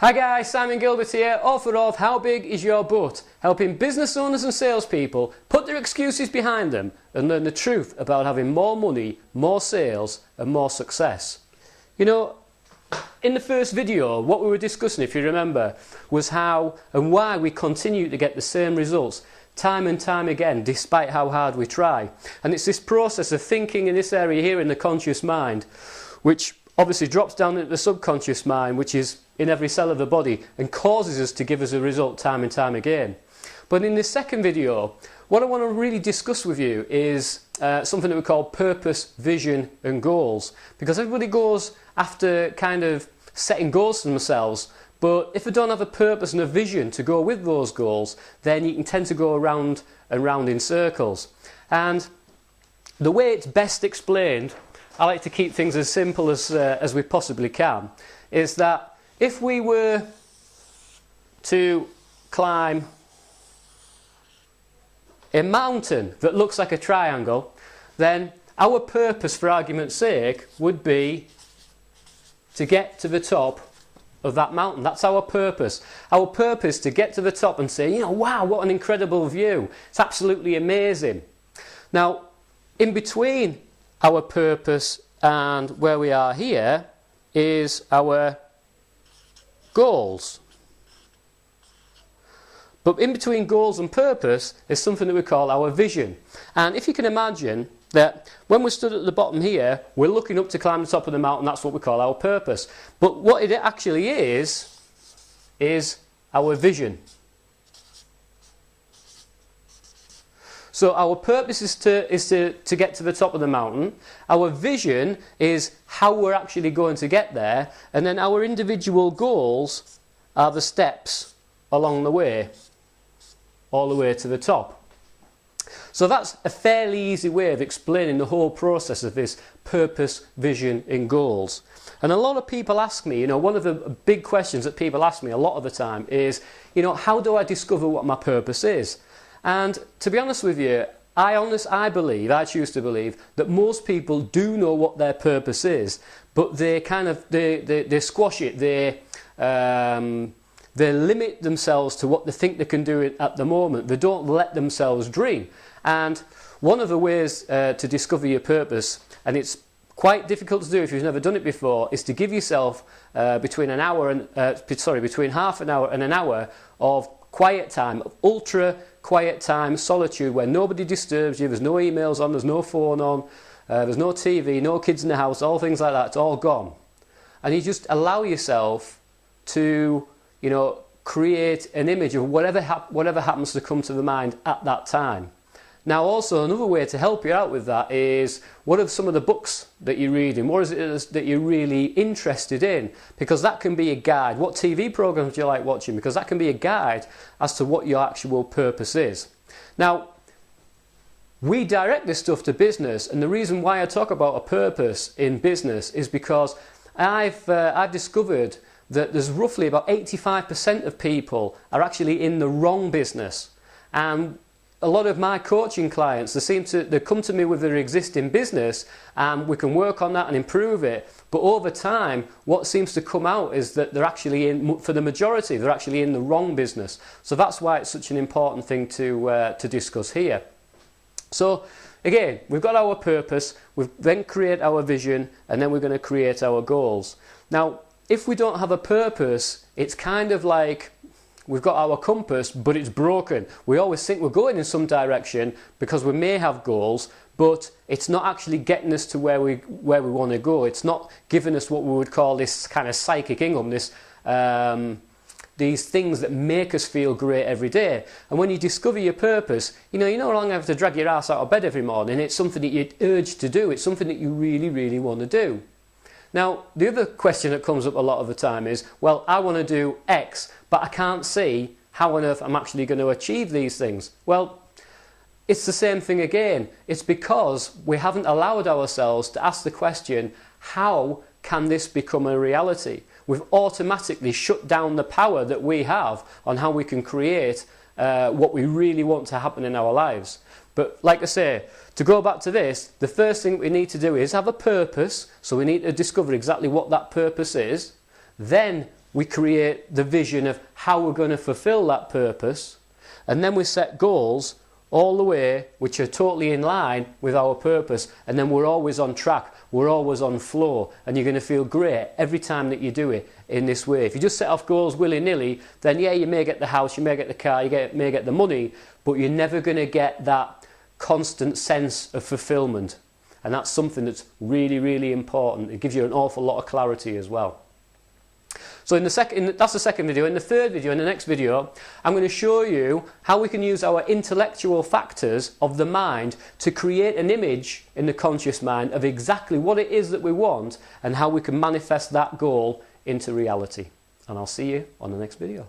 Hi guys, Simon Gilbert here, author of How Big Is Your Butt? Helping business owners and salespeople put their excuses behind them and learn the truth about having more money, more sales and more success. You know, in the first video, what we were discussing, if you remember, was how and why we continue to get the same results time and time again, despite how hard we try. And it's this process of thinking in this area here in the conscious mind, which obviously drops down into the subconscious mind, which is in every cell of the body and causes us to give us a result time and time again. But in this second video, what I want to really discuss with you is something that we call purpose, vision and goals. Because everybody goes after kind of setting goals for themselves, but if they don't have a purpose and a vision to go with those goals, then you can tend to go around and round in circles. And the way it's best explained, I like to keep things as simple as we possibly can, is that if we were to climb a mountain that looks like a triangle, then our purpose, for argument's sake, would be to get to the top of that mountain. That's our purpose. Our purpose to get to the top and say, you know, wow, what an incredible view. It's absolutely amazing. Now, in between our purpose and where we are here is our goals. But in between goals and purpose is something that we call our vision. And if you can imagine that when we're stood at the bottom here, we're looking up to climb the top of the mountain, that's what we call our purpose. But what it actually is our vision. So our purpose is to get to the top of the mountain. Our vision is how we're actually going to get there. And then our individual goals are the steps along the way, all the way to the top. So that's a fairly easy way of explaining the whole process of this purpose, vision and goals. And a lot of people ask me, you know, one of the big questions that people ask me a lot of the time is, you know, how do I discover what my purpose is? And to be honest with you, I choose to believe that most people do know what their purpose is, but they kind of, they squash it, they limit themselves to what they think they can do at the moment. They don't let themselves dream. And one of the ways to discover your purpose, and it's quite difficult to do if you've never done it before, is to give yourself between half an hour and an hour of quiet time, of ultra quiet time, solitude, where nobody disturbs you, there's no emails on, there's no phone on, there's no TV, no kids in the house, all things like that, it's all gone. And you just allow yourself to, you know, create an image of whatever happens to come to the mind at that time. Now also another way to help you out with that is, what are some of the books that you're reading? What is it that you're really interested in? Because that can be a guide. What TV programs do you like watching? Because that can be a guide as to what your actual purpose is. Now, we direct this stuff to business, and the reason why I talk about a purpose in business is because I've discovered that there's roughly about 85% of people are actually in the wrong business. And a lot of my coaching clients, they come to me with their existing business and we can work on that and improve it. But over time, what seems to come out is that they're actually for the majority, they're actually in the wrong business. So that's why it's such an important thing to discuss here. So again, we've got our purpose, we then create our vision, and then we're going to create our goals. Now, if we don't have a purpose, it's kind of like we've got our compass, but it's broken. We always think we're going in some direction because we may have goals, but it's not actually getting us to where we want to go. It's not giving us what we would call this kind of psychic income, these things that make us feel great every day. And when you discover your purpose, you no longer have to drag your ass out of bed every morning. It's something that you're urged to do. It's something that you really, really want to do. Now, the other question that comes up a lot of the time is, well, I want to do X, but I can't see how on earth I'm actually going to achieve these things. Well, it's the same thing again. It's because we haven't allowed ourselves to ask the question, how can this become a reality? We've automatically shut down the power that we have on how we can create what we really want to happen in our lives. But like I say, to go back to this, the first thing we need to do is have a purpose. So we need to discover exactly what that purpose is. Then we create the vision of how we're going to fulfill that purpose, and then we set goals all the way which are totally in line with our purpose, and then we're always on track, we're always on flow, and you're going to feel great every time that you do it in this way. If you just set off goals willy-nilly, then yeah, you may get the house, you may get the car, may get the money, but you're never going to get that constant sense of fulfillment. And that's something that's really, really important. It gives you an awful lot of clarity as well. So that's the second video. In the third video, in the next video, I'm going to show you how we can use our intellectual factors of the mind to create an image in the conscious mind of exactly what it is that we want and how we can manifest that goal into reality. And I'll see you on the next video.